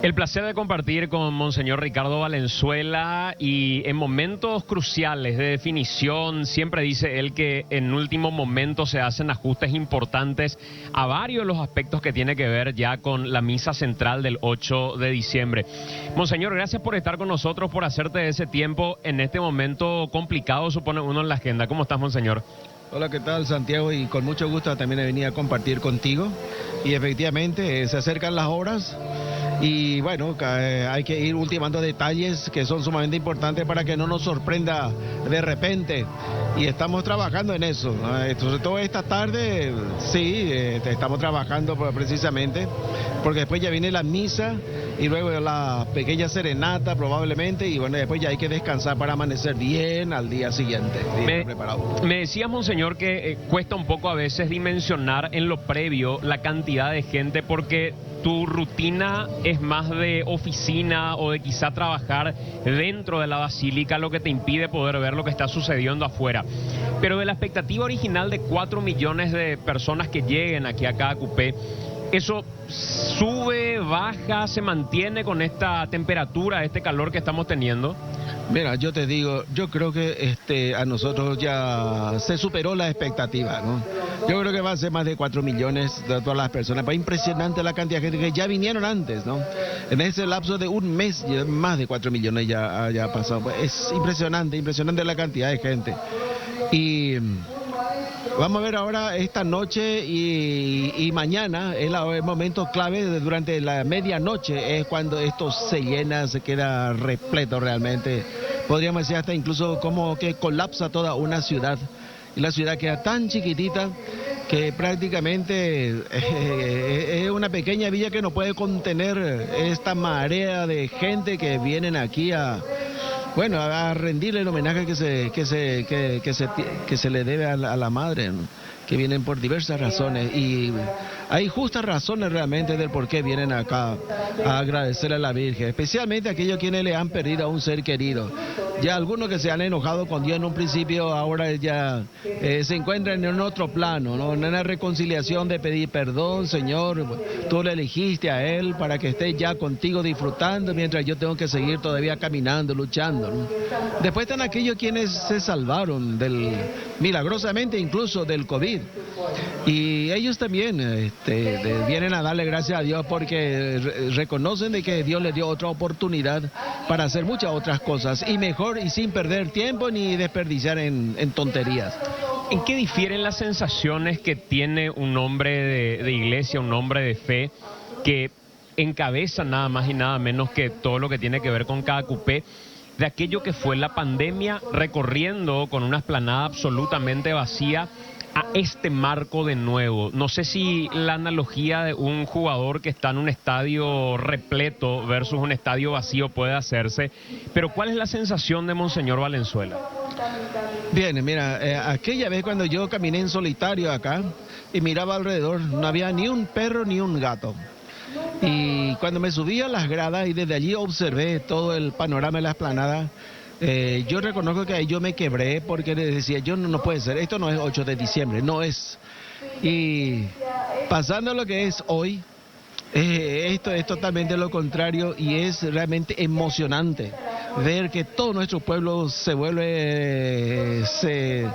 El placer de compartir con Monseñor Ricardo Valenzuela, y en momentos cruciales de definición siempre dice él que en último momento se hacen ajustes importantes a varios de los aspectos que tiene que ver ya con la misa central del 8 de diciembre. Monseñor, gracias por estar con nosotros, por hacerte ese tiempo en este momento complicado, supone uno en la agenda. ¿Cómo estás, Monseñor? Hola, ¿qué tal, Santiago? Y con mucho gusto también venía a compartir contigo. Y efectivamente se acercan las horas y bueno, hay que ir ultimando detalles que son sumamente importantes para que no nos sorprenda de repente. Y estamos trabajando en eso. Sobre todo esta tarde, sí, estamos trabajando precisamente, porque después ya viene la misa y luego la pequeña serenata probablemente, y bueno, después ya hay que descansar para amanecer bien al día siguiente. Me decías, Monseñor, que cuesta un poco a veces dimensionar en lo previo la cantidad de gente, porque tu rutina es más de oficina o de quizá trabajar dentro de la basílica, lo que te impide poder ver lo que está sucediendo afuera. Pero de la expectativa original de 4 millones de personas que lleguen aquí a cada cupé, ¿eso sube, baja, se mantiene con esta temperatura, este calor que estamos teniendo? Mira, yo te digo, yo creo que a nosotros ya se superó la expectativa, ¿no? Yo creo que va a ser más de 4 millones de todas las personas. Es impresionante la cantidad de gente que ya vinieron antes, ¿no? En ese lapso de un mes, más de 4 millones ya ha pasado. Es impresionante la cantidad de gente. Y vamos a ver ahora esta noche y mañana, es el momento clave durante la medianoche, es cuando esto se llena, se queda repleto realmente. Podríamos decir hasta incluso como que colapsa toda una ciudad. Y la ciudad queda tan chiquitita que prácticamente es una pequeña villa que no puede contener esta marea de gente que vienen aquí a rendirle el homenaje que se le debe a la madre, ¿no? Que vienen por diversas razones, y hay justas razones realmente del por qué vienen acá a agradecer a la Virgen, especialmente aquellos quienes le han perdido a un ser querido. Ya algunos que se han enojado con Dios en un principio, ahora ya se encuentran en otro plano, ¿no? En una reconciliación de pedir perdón. Señor, tú le elegiste a Él para que esté ya contigo disfrutando, mientras yo tengo que seguir todavía caminando, luchando, ¿no? Después están aquellos quienes se salvaron milagrosamente incluso del COVID. Y ellos también vienen a darle gracias a Dios porque reconocen de que Dios les dio otra oportunidad para hacer muchas otras cosas, y mejor y sin perder tiempo ni desperdiciar en tonterías. ¿En qué difieren las sensaciones que tiene un hombre de iglesia, un hombre de fe, que encabeza nada más y nada menos que todo lo que tiene que ver con cada cupé, de aquello que fue la pandemia, recorriendo con una explanada absolutamente vacía a este marco de nuevo? No sé si la analogía de un jugador que está en un estadio repleto versus un estadio vacío puede hacerse, pero ¿cuál es la sensación de Monseñor Valenzuela? Bien, mira, aquella vez cuando yo caminé en solitario acá y miraba alrededor, no había ni un perro ni un gato. Y cuando me subí a las gradas y desde allí observé todo el panorama de la explanada, yo reconozco que ahí yo me quebré, porque le decía, yo no puede ser, esto no es 8 de diciembre, no es. Y pasando a lo que es hoy, esto es totalmente lo contrario, y es realmente emocionante ver que todo nuestro pueblo se vuelve, se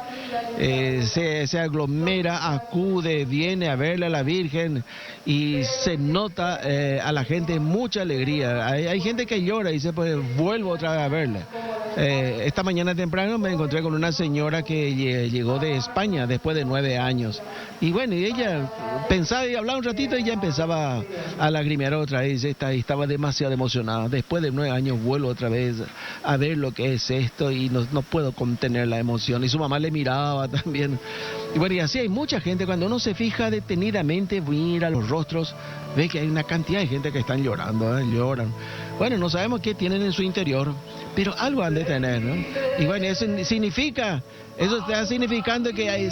aglomera, acude, viene a verle a la Virgen, y se nota a la gente mucha alegría. Hay gente que llora y dice, pues vuelvo otra vez a verle. Esta mañana temprano me encontré con una señora que llegó de España después de 9 años. Y bueno, y ella pensaba y hablaba un ratito y ya empezaba a lagrimear otra vez. Estaba demasiado emocionada. Después de 9 años vuelvo otra vez a ver lo que es esto, y no puedo contener la emoción. Y su mamá le miraba también. Y bueno, y así hay mucha gente. Cuando uno se fija detenidamente, mira los rostros, ve que hay una cantidad de gente que están llorando, lloran. Bueno, no sabemos qué tienen en su interior, pero algo han de tener, ¿no? Y bueno, eso está significando que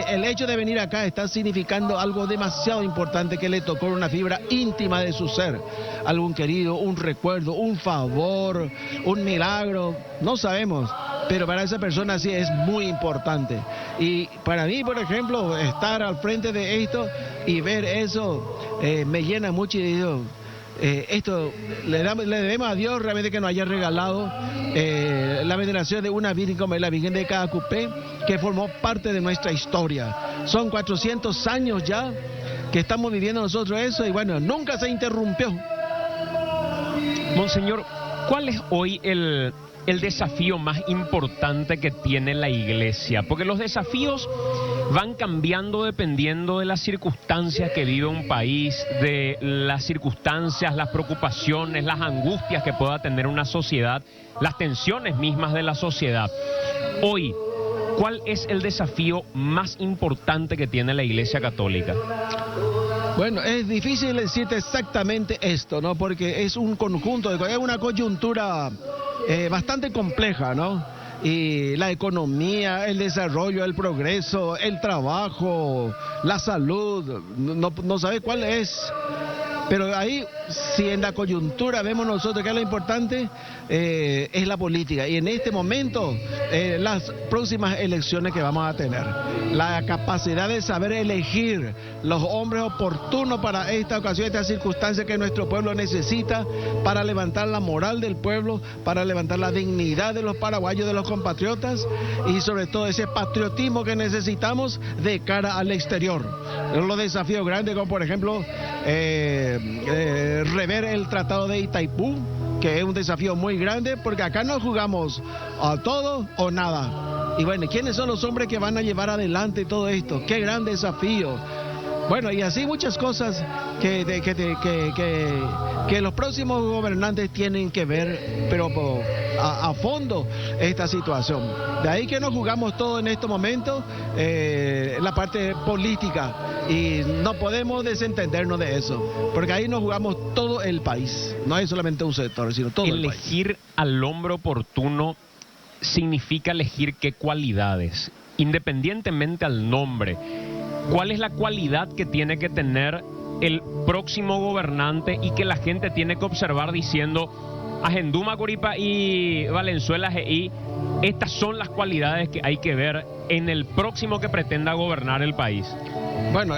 el hecho de venir acá está significando algo demasiado importante, que le tocó una fibra íntima de su ser. Algún querido, un recuerdo, un favor, un milagro, no sabemos, pero para esa persona sí es muy importante. Y para mí, por ejemplo, estar al frente de esto y ver eso me llena mucho, y digo, Esto le debemos a Dios realmente que nos haya regalado la veneración de una Virgen como es la Virgen de Caacupé, que formó parte de nuestra historia. Son 400 años ya que estamos viviendo nosotros eso y bueno, nunca se interrumpió. Monseñor, ¿cuál es hoy el desafío más importante que tiene la Iglesia? Porque los desafíos van cambiando dependiendo de las circunstancias que vive un país, de las circunstancias, las preocupaciones, las angustias que pueda tener una sociedad, las tensiones mismas de la sociedad. Hoy, ¿cuál es el desafío más importante que tiene la Iglesia Católica? Bueno, es difícil decirte exactamente esto, ¿no? Porque es un conjunto, es una coyuntura bastante compleja, ¿no? Y la economía, el desarrollo, el progreso, el trabajo, la salud, no sabe cuál es. Pero ahí, si en la coyuntura vemos nosotros que es lo importante, es la política. Y en este momento, las próximas elecciones que vamos a tener, la capacidad de saber elegir los hombres oportunos para esta ocasión, esta circunstancia que nuestro pueblo necesita, para levantar la moral del pueblo, para levantar la dignidad de los paraguayos, de los compatriotas, y sobre todo ese patriotismo que necesitamos de cara al exterior. Los desafíos grandes, como por ejemplo, rever el Tratado de Itaipú, que es un desafío muy grande, porque acá no jugamos a todo o nada. Y bueno, ¿quiénes son los hombres que van a llevar adelante todo esto? ¡Qué gran desafío! Bueno, y así muchas cosas que los próximos gobernantes tienen que ver, pero a fondo, esta situación. De ahí que nos jugamos todo en estos momentos, la parte política, y no podemos desentendernos de eso, porque ahí nos jugamos todo el país, no es solamente un sector, sino todo el país. Elegir al hombre oportuno significa elegir qué cualidades, independientemente al nombre. ¿Cuál es la cualidad que tiene que tener el próximo gobernante y que la gente tiene que observar diciendo Agenduma Coripa y Valenzuela GI, estas son las cualidades que hay que ver en el próximo que pretenda gobernar el país? Bueno,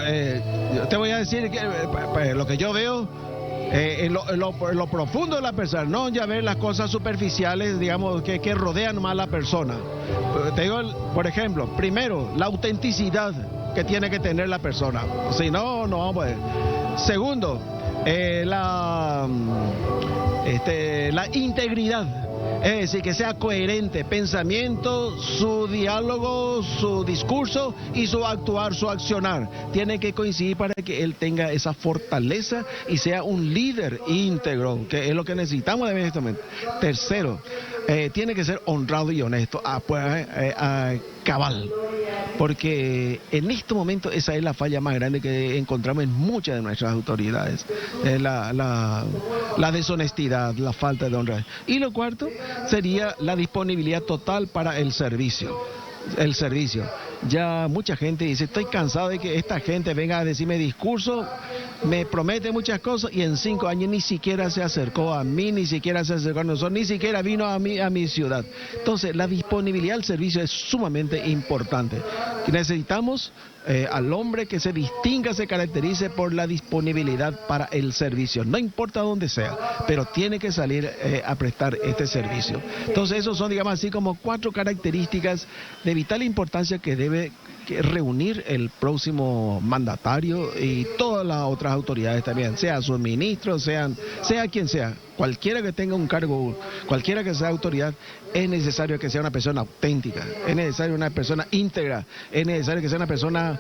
yo te voy a decir que lo que yo veo en lo profundo de la persona, no ya ver las cosas superficiales, digamos, que rodean más a la persona. Te digo, por ejemplo, primero, la autenticidad que tiene que tener la persona, si no, no vamos a ver. Segundo, la integridad. Es decir, que sea coherente, pensamiento, su diálogo, su discurso y su actuar, su accionar. Tiene que coincidir para que él tenga esa fortaleza y sea un líder íntegro, que es lo que necesitamos de este momento. Tercero, tiene que ser honrado y honesto, cabal. Porque en este momento esa es la falla más grande que encontramos en muchas de nuestras autoridades, la deshonestidad, la falta de honra. Y lo cuarto sería la disponibilidad total para el servicio. Ya mucha gente dice, estoy cansado de que esta gente venga a decirme discurso, me promete muchas cosas y en 5 años ni siquiera se acercó a mí, ni siquiera se acercó a nosotros, ni siquiera vino a mi ciudad. Entonces, la disponibilidad al servicio es sumamente importante. Necesitamos al hombre que se distinga, se caracterice por la disponibilidad para el servicio, no importa dónde sea, pero tiene que salir a prestar este servicio. Entonces, esos son, digamos así, como 4 características de vital importancia que debe reunir el próximo mandatario y todas las otras autoridades también, sea sus ministros, sea quien sea, cualquiera que tenga un cargo, cualquiera que sea autoridad, es necesario que sea una persona auténtica, es necesario una persona íntegra, es necesario que sea una persona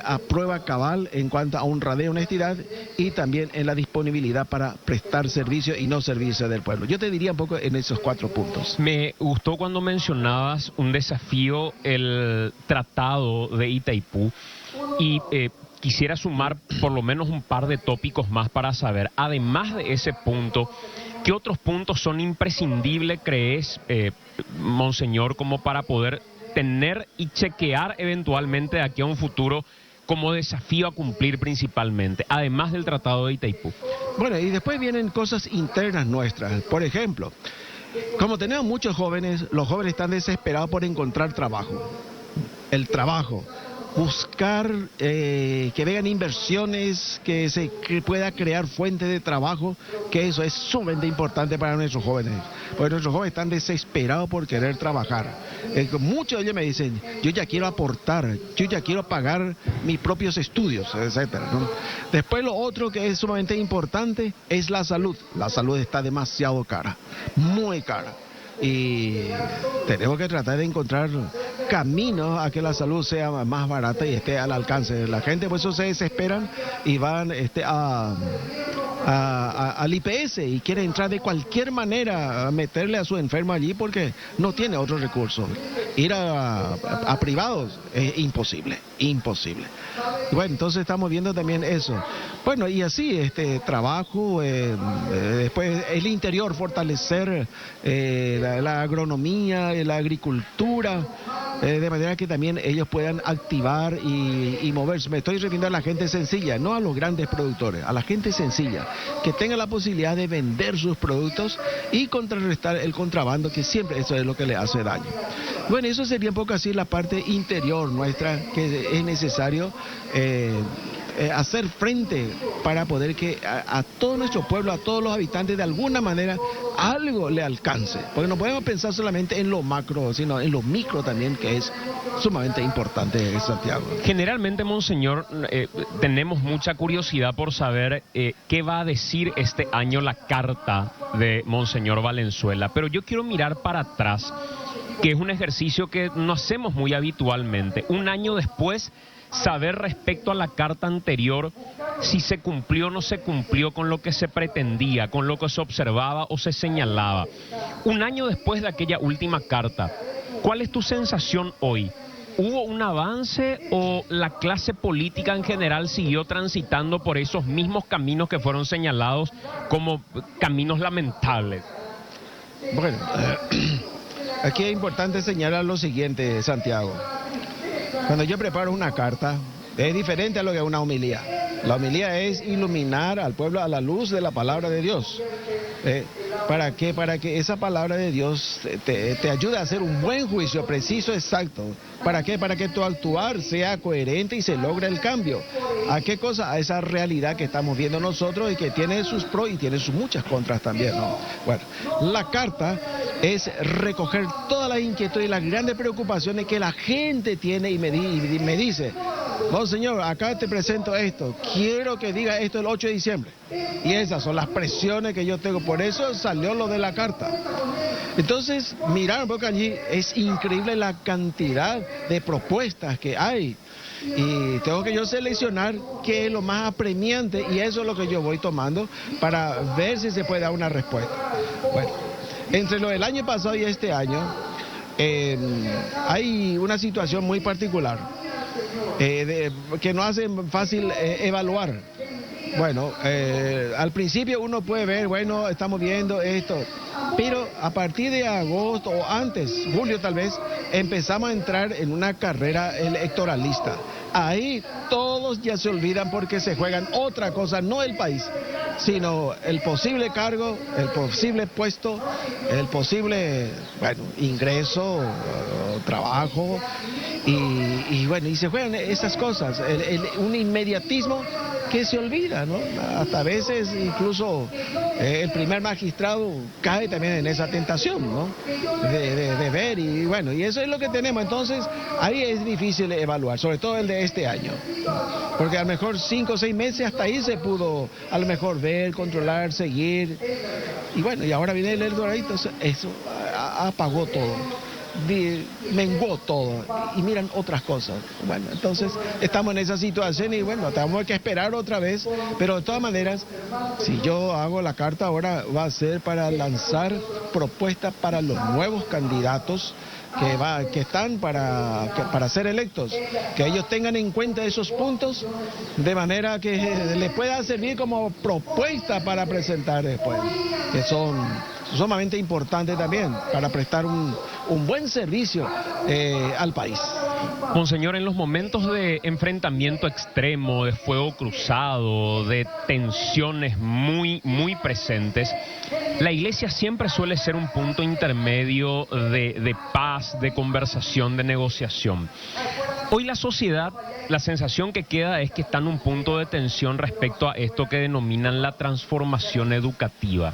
a prueba cabal en cuanto a honradez y honestidad, y también en la disponibilidad para prestar servicio y no servirse del pueblo. Yo te diría un poco en esos 4 puntos. Me gustó cuando mencionabas un desafío, el Tratado de Itaipú, y quisiera sumar por lo menos un par de tópicos más para saber, además de ese punto, ¿qué otros puntos son imprescindibles, crees, Monseñor, como para poder tener y chequear eventualmente de aquí a un futuro como desafío a cumplir principalmente, además del Tratado de Itaipú? Bueno, y después vienen cosas internas nuestras. Por ejemplo, como tenemos muchos jóvenes, los jóvenes están desesperados por encontrar trabajo. El trabajo. buscar que vengan inversiones, que pueda crear fuentes de trabajo, que eso es sumamente importante para nuestros jóvenes, porque nuestros jóvenes están desesperados por querer trabajar. Muchos de ellos me dicen, yo ya quiero aportar, yo ya quiero pagar mis propios estudios, etcétera, ¿no? Después lo otro que es sumamente importante es la salud. La salud está demasiado cara, muy cara. Y tenemos que tratar de encontrar caminos a que la salud sea más barata y esté al alcance de la gente. Por eso se desesperan y van al IPS y quieren entrar de cualquier manera a meterle a su enfermo allí porque no tiene otro recurso. Ir a privados es imposible. Y bueno, entonces estamos viendo también eso. Bueno, y así trabajo, después el interior, fortalecer la agronomía, la agricultura, de manera que también ellos puedan activar y moverse. Me estoy refiriendo a la gente sencilla, no a los grandes productores, a la gente sencilla, que tenga la posibilidad de vender sus productos y contrarrestar el contrabando, que siempre eso es lo que le hace daño. Bueno, eso sería un poco así la parte interior nuestra, que es necesario hacer frente para poder que a todo nuestro pueblo, a todos los habitantes, de alguna manera algo le alcance. Porque no podemos pensar solamente en lo macro, sino en lo micro también, que es sumamente importante en Santiago. Generalmente, Monseñor, tenemos mucha curiosidad por saber qué va a decir este año la carta de Monseñor Valenzuela. Pero yo quiero mirar para atrás, que es un ejercicio que no hacemos muy habitualmente. Un año después, saber respecto a la carta anterior si se cumplió o no se cumplió con lo que se pretendía, con lo que se observaba o se señalaba. Un año después de aquella última carta, ¿cuál es tu sensación hoy? ¿Hubo un avance o la clase política en general siguió transitando por esos mismos caminos que fueron señalados como caminos lamentables? Bueno, aquí es importante señalar lo siguiente, Santiago. Cuando yo preparo una carta, es diferente a lo que es una homilía. La homilía es iluminar al pueblo a la luz de la palabra de Dios. ¿Para qué? Para que esa palabra de Dios te ayude a hacer un buen juicio preciso, exacto. ¿Para qué? Para que tu actuar sea coherente y se logre el cambio. ¿A qué cosa? A esa realidad que estamos viendo nosotros y que tiene sus pros y tiene sus muchas contras también, ¿no? Bueno, la carta es recoger todas las inquietudes y las grandes preocupaciones que la gente tiene y me dice, Monseñor, acá te presento esto, quiero que diga esto el 8 de diciembre. Y esas son las presiones que yo tengo, por eso salió lo de la carta. Entonces, mirar, porque allí es increíble la cantidad de propuestas que hay. Y tengo que yo seleccionar qué es lo más apremiante y eso es lo que yo voy tomando para ver si se puede dar una respuesta. Bueno, entre lo del año pasado y este año hay una situación muy particular que no hace fácil evaluar. Bueno, al principio uno puede ver, bueno, estamos viendo esto, pero a partir de agosto o antes, julio tal vez, empezamos a entrar en una carrera electoralista. Ahí todos ya se olvidan porque se juegan otra cosa, no el país, sino el posible cargo, el posible puesto, el posible, bueno, ingreso, trabajo, y bueno, y se juegan esas cosas, un inmediatismo que se olvida, ¿no? Hasta a veces incluso el primer magistrado cae también en esa tentación, ¿no? De ver y bueno, y eso es lo que tenemos. Entonces, ahí es difícil evaluar, sobre todo el de este año. Porque a lo mejor 5 o 6 meses hasta ahí se pudo a lo mejor ver, controlar, seguir. Y bueno, y ahora viene el electoralito, eso apagó todo. Menguó todo y miran otras cosas. Bueno, entonces estamos en esa situación y bueno, tenemos que esperar otra vez, pero de todas maneras, si yo hago la carta ahora va a ser para lanzar propuestas para los nuevos candidatos que están para ser electos, que ellos tengan en cuenta esos puntos de manera que les pueda servir como propuesta para presentar después, que son sumamente importantes también para prestar un buen servicio al país. Monseñor, en los momentos de enfrentamiento extremo, de fuego cruzado, de tensiones muy presentes, la Iglesia siempre suele ser un punto intermedio de paz, de conversación, de negociación. Hoy la sociedad, la sensación que queda es que está en un punto de tensión respecto a esto que denominan la transformación educativa.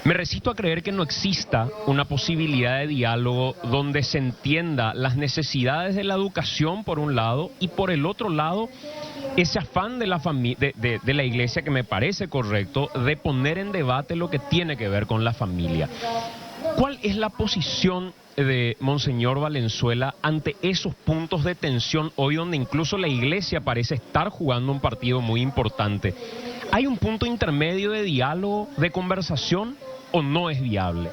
Me resisto a creer que no exista una posibilidad de diálogo donde se entienda las necesidades de la educación por un lado y por el otro lado ese afán de la Iglesia, que me parece correcto, de poner en debate lo que tiene que ver con la familia. ¿Cuál es la posición de Monseñor Valenzuela ante esos puntos de tensión hoy donde incluso la Iglesia parece estar jugando un partido muy importante? ¿Hay un punto intermedio de diálogo, de conversación, o no es viable?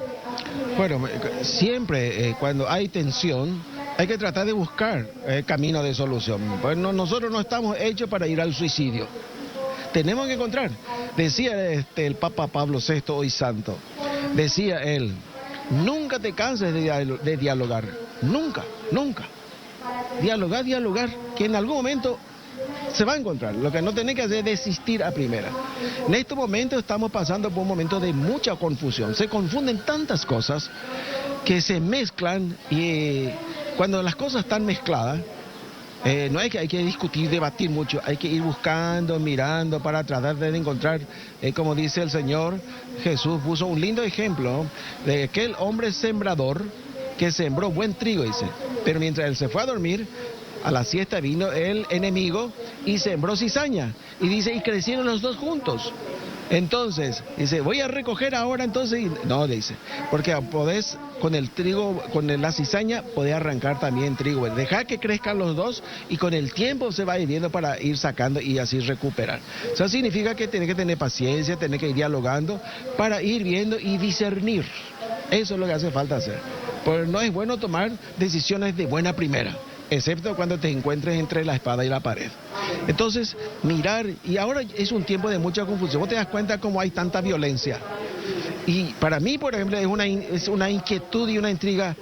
Bueno, siempre cuando hay tensión hay que tratar de buscar camino de solución. Pues nosotros no estamos hechos para ir al suicidio. Tenemos que encontrar. Decía el Papa Pablo VI, hoy santo, decía él: nunca te canses de dialogar. Nunca, nunca. Dialogar, que en algún momento se va a encontrar. Lo que no tenés que hacer es desistir a primera. En estos momentos estamos pasando por un momento de mucha confusión. Se confunden tantas cosas que se mezclan, y cuando las cosas están mezcladas, no hay que discutir, debatir mucho, hay que ir buscando, mirando para tratar de encontrar, como dice el Señor Jesús, puso un lindo ejemplo de aquel hombre sembrador que sembró buen trigo, dice, pero mientras él se fue a dormir, a la siesta vino el enemigo y sembró cizaña, y dice, y crecieron los dos juntos. Entonces, dice, voy a recoger ahora entonces. No, dice, porque podés con el trigo, con la cizaña, podés arrancar también trigo. Dejar que crezcan los dos y con el tiempo se va viendo para ir sacando y así recuperar. Eso significa que tenés que tener paciencia, tenés que ir dialogando para ir viendo y discernir. Eso es lo que hace falta hacer. Porque no es bueno tomar decisiones de buena primera, excepto cuando te encuentres entre la espada y la pared. Entonces, mirar, y ahora es un tiempo de mucha confusión. Vos te das cuenta cómo hay tanta violencia. Y para mí, por ejemplo, es una inquietud y una intriga.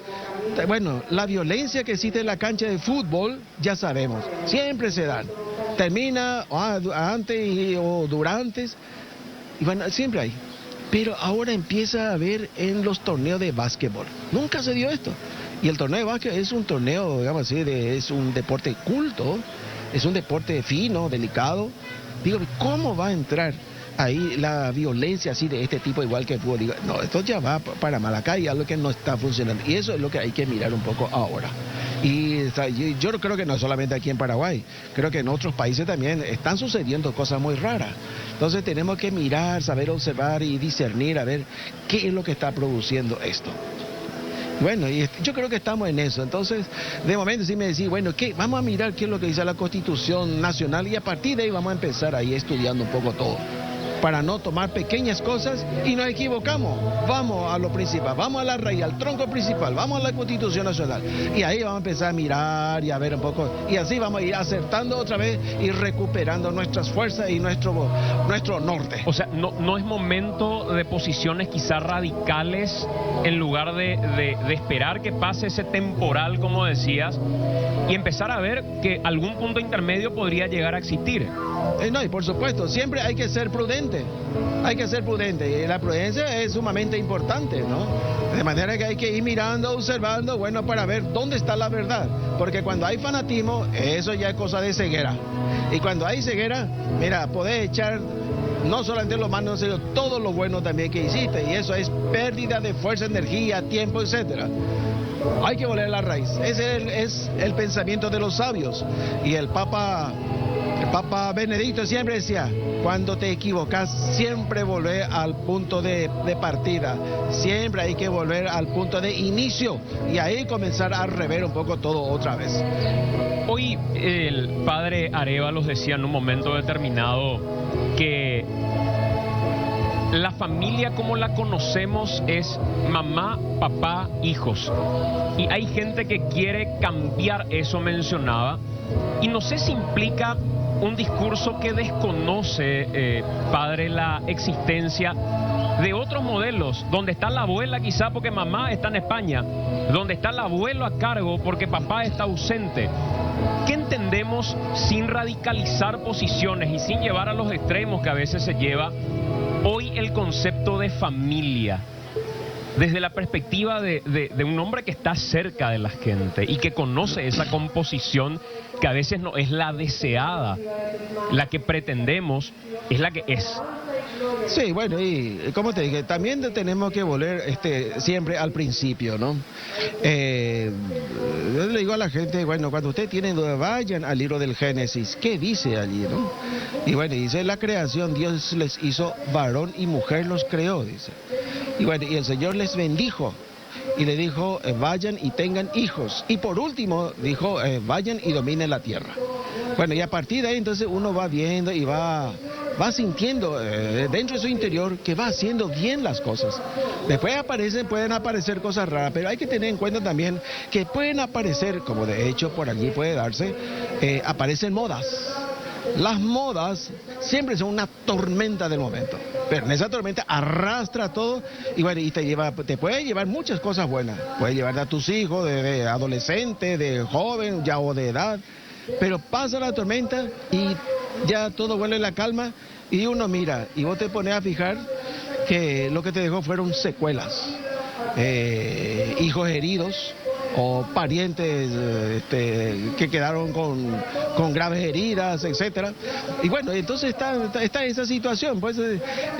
Bueno, la violencia que existe en la cancha de fútbol, ya sabemos, siempre se dan. Termina antes o durante, y bueno, siempre hay. Pero ahora empieza a haber en los torneos de básquetbol. Nunca se dio esto. Y el torneo de básquet es un torneo, digamos así, es un deporte culto, es un deporte fino, delicado. Digo, ¿cómo va a entrar ahí la violencia así de este tipo, igual que el fútbol? Digo, no, esto ya va para mal, acá y algo que no está funcionando. Y eso es lo que hay que mirar un poco ahora. Y yo creo que no solamente aquí en Paraguay, creo que en otros países también están sucediendo cosas muy raras. Entonces tenemos que mirar, saber observar y discernir a ver qué es lo que está produciendo esto. Bueno, y yo creo que estamos en eso. Entonces, de momento sí me decís, bueno, vamos a mirar qué es lo que dice la Constitución Nacional, y a partir de ahí vamos a empezar ahí estudiando un poco todo, para no tomar pequeñas cosas y nos equivocamos. Vamos a lo principal, vamos a la raíz, al tronco principal, vamos a la Constitución Nacional, y ahí vamos a empezar a mirar y a ver un poco, y así vamos a ir acertando otra vez y recuperando nuestras fuerzas y nuestro norte. O sea, no es momento de posiciones quizás radicales, en lugar de esperar que pase ese temporal, como decías, y empezar a ver que algún punto intermedio podría llegar a existir. No, y por supuesto, siempre hay que ser prudente, y la prudencia es sumamente importante, ¿no? De manera que hay que ir mirando, observando, bueno, para ver dónde está la verdad, porque cuando hay fanatismo, eso ya es cosa de ceguera, y cuando hay ceguera, mira, podés echar no solamente lo malo, sino todo lo bueno también que hiciste, y eso es pérdida de fuerza, energía, tiempo, etcétera. Hay que volver a la raíz. Ese es el pensamiento de los sabios, y el Papa Benedicto siempre decía, cuando te equivocas, siempre volver al punto de partida, siempre hay que volver al punto de inicio, y ahí comenzar a rever un poco todo otra vez. Hoy el padre Arévalos decía en un momento determinado que la familia como la conocemos es mamá, papá, hijos, y hay gente que quiere cambiar eso, mencionaba, y no sé si implica un discurso que desconoce, padre, la existencia de otros modelos, donde está la abuela quizá porque mamá está en España, donde está el abuelo a cargo porque papá está ausente. ¿Qué entendemos, sin radicalizar posiciones y sin llevar a los extremos que a veces se lleva, hoy el concepto de familia? desde la perspectiva de un hombre que está cerca de la gente y que conoce esa composición que a veces no es la deseada, la que pretendemos, es la que es. Sí, bueno, y como te dije, también tenemos que volver siempre al principio, ¿no? Yo le digo a la gente, bueno, cuando ustedes tienen duda, vayan al libro del Génesis, ¿qué dice allí, no? Y bueno, dice la creación, Dios les hizo varón y mujer los creó, dice. Y bueno, y el Señor les bendijo. Y le dijo, vayan y tengan hijos. Y por último, dijo, vayan y dominen la tierra. Bueno, y a partir de ahí entonces uno va viendo y va sintiendo dentro de su interior que va haciendo bien las cosas. Después pueden aparecer cosas raras, pero hay que tener en cuenta también que pueden aparecer, como de hecho por allí puede darse, aparecen modas. Las modas siempre son una tormenta del momento, pero en esa tormenta arrastra todo y bueno, y te puede llevar muchas cosas buenas. Puede llevar a tus hijos de adolescente, de joven, ya o de edad, pero pasa la tormenta y ya todo vuelve a la calma y uno mira y vos te pones a fijar que lo que te dejó fueron secuelas, hijos heridos o parientes que quedaron con graves heridas, etcétera. Y bueno, entonces está esa situación, pues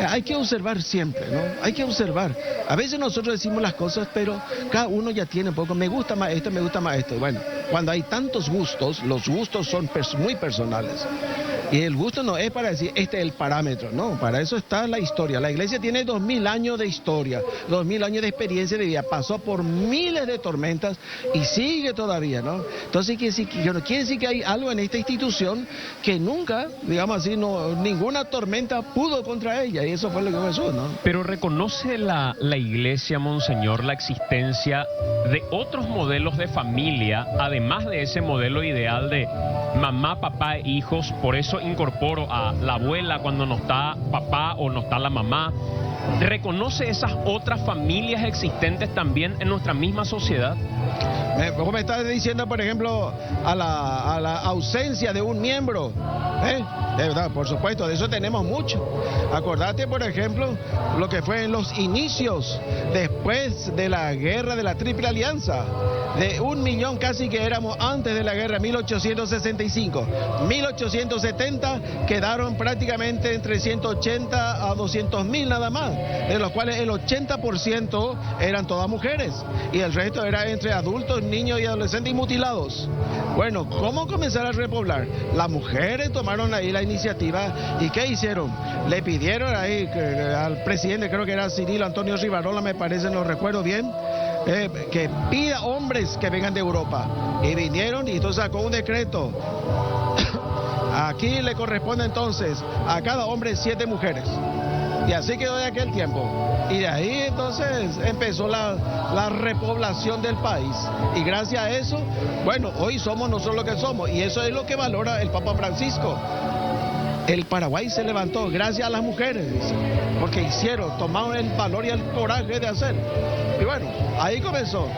hay que observar siempre, ¿no? Hay que observar. A veces nosotros decimos las cosas, pero cada uno ya tiene un poco, me gusta más esto, me gusta más esto. Y bueno, cuando hay tantos gustos, los gustos son muy personales. Y el gusto no es para decir, este es el parámetro, no, para eso está la historia. La iglesia tiene 2000 años de historia, 2000 años de experiencia de vida, pasó por miles de tormentas y sigue todavía, ¿no? Entonces quiere decir que hay algo en esta institución que nunca, digamos así, ninguna tormenta pudo contra ella, y eso fue lo que pasó, ¿no? Pero reconoce la iglesia, Monseñor, la existencia de otros modelos de familia, además de ese modelo ideal de mamá, papá e hijos. Por eso incorporo a la abuela cuando no está papá o no está la mamá. ¿Reconoce esas otras familias existentes también en nuestra misma sociedad? Vos me estás diciendo, por ejemplo, a la ausencia de un miembro, de verdad, por supuesto, de eso tenemos mucho. Acordate, por ejemplo, lo que fue en los inicios, después de la guerra de la Triple Alianza, de 1 millón casi que éramos antes de la guerra, 1865. 1870 quedaron prácticamente entre 180 a 200.000 nada más, de los cuales el 80% eran todas mujeres y el resto era entre adultos, niños y adolescentes y mutilados. Bueno, ¿cómo comenzar a repoblar? Las mujeres tomaron ahí la iniciativa y ¿qué hicieron? Le pidieron ahí al presidente, creo que era Cirilo Antonio Rivarola, me parece, no recuerdo bien, que pida hombres que vengan de Europa. Y vinieron y entonces sacó un decreto. Aquí le corresponde entonces a cada hombre 7 mujeres. Y así quedó de aquel tiempo. Y de ahí entonces empezó la repoblación del país. Y gracias a eso, bueno, hoy somos nosotros lo que somos. Y eso es lo que valora el Papa Francisco. El Paraguay se levantó gracias a las mujeres, porque tomaron el valor y el coraje de hacer. Y bueno, ahí comenzó.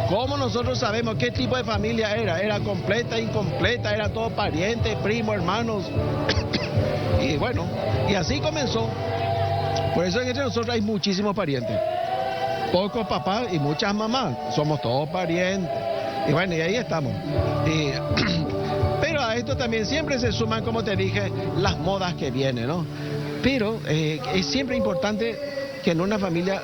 ¿Cómo nosotros sabemos qué tipo de familia era? ¿Era completa, incompleta? ¿Era todo pariente, primo, hermanos? Y bueno, y así comenzó. Por eso entre nosotros hay muchísimos parientes. Pocos papás y muchas mamás. Somos todos parientes. Y bueno, y ahí estamos. Pero a esto también siempre se suman, como te dije, las modas que vienen, ¿no? Pero es siempre importante que en una familia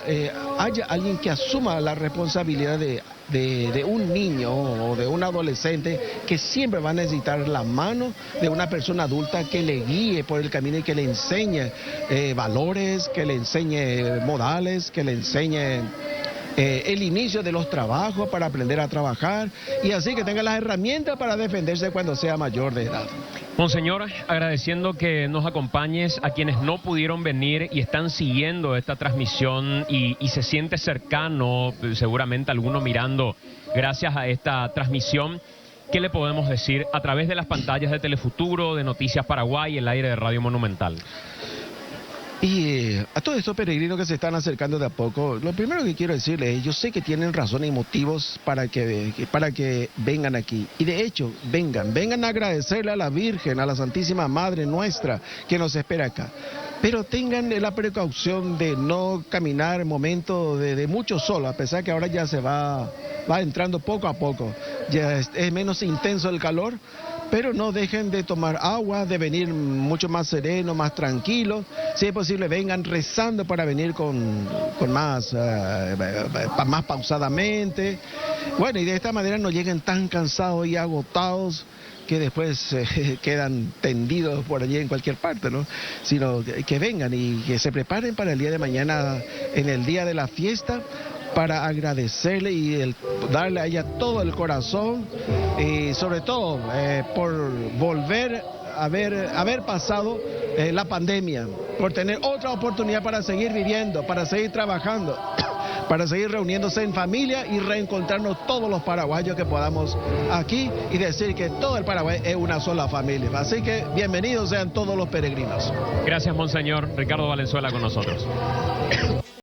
haya alguien que asuma la responsabilidad de un niño o de un adolescente, que siempre va a necesitar la mano de una persona adulta que le guíe por el camino y que le enseñe valores, que le enseñe modales, que le enseñe el inicio de los trabajos para aprender a trabajar y así que tenga las herramientas para defenderse cuando sea mayor de edad. Monseñor, agradeciendo que nos acompañes a quienes no pudieron venir y están siguiendo esta transmisión y se siente cercano, seguramente alguno mirando gracias a esta transmisión. ¿Qué le podemos decir a través de las pantallas de Telefuturo, de Noticias Paraguay y el aire de Radio Monumental? Y a todos estos peregrinos que se están acercando de a poco, lo primero que quiero decirles es, yo sé que tienen razones y motivos para que vengan aquí. Y de hecho, vengan a agradecerle a la Virgen, a la Santísima Madre nuestra, que nos espera acá. pero tengan la precaución de no caminar en momentos de mucho sol, a pesar que ahora ya se va entrando poco a poco, ya es menos intenso el calor, pero no dejen de tomar agua, de venir mucho más sereno, más tranquilo, si es posible vengan rezando para venir con más, más pausadamente, bueno, y de esta manera no lleguen tan cansados y agotados que después quedan tendidos por allí en cualquier parte, ¿no? Sino que vengan y que se preparen para el día de mañana, en el día de la fiesta, para agradecerle y darle a ella todo el corazón y sobre todo por volver a haber pasado la pandemia, por tener otra oportunidad para seguir viviendo, para seguir trabajando, para seguir reuniéndose en familia y reencontrarnos todos los paraguayos que podamos aquí y decir que todo el Paraguay es una sola familia. Así que bienvenidos sean todos los peregrinos. Gracias, Monseñor. Ricardo Valenzuela con nosotros.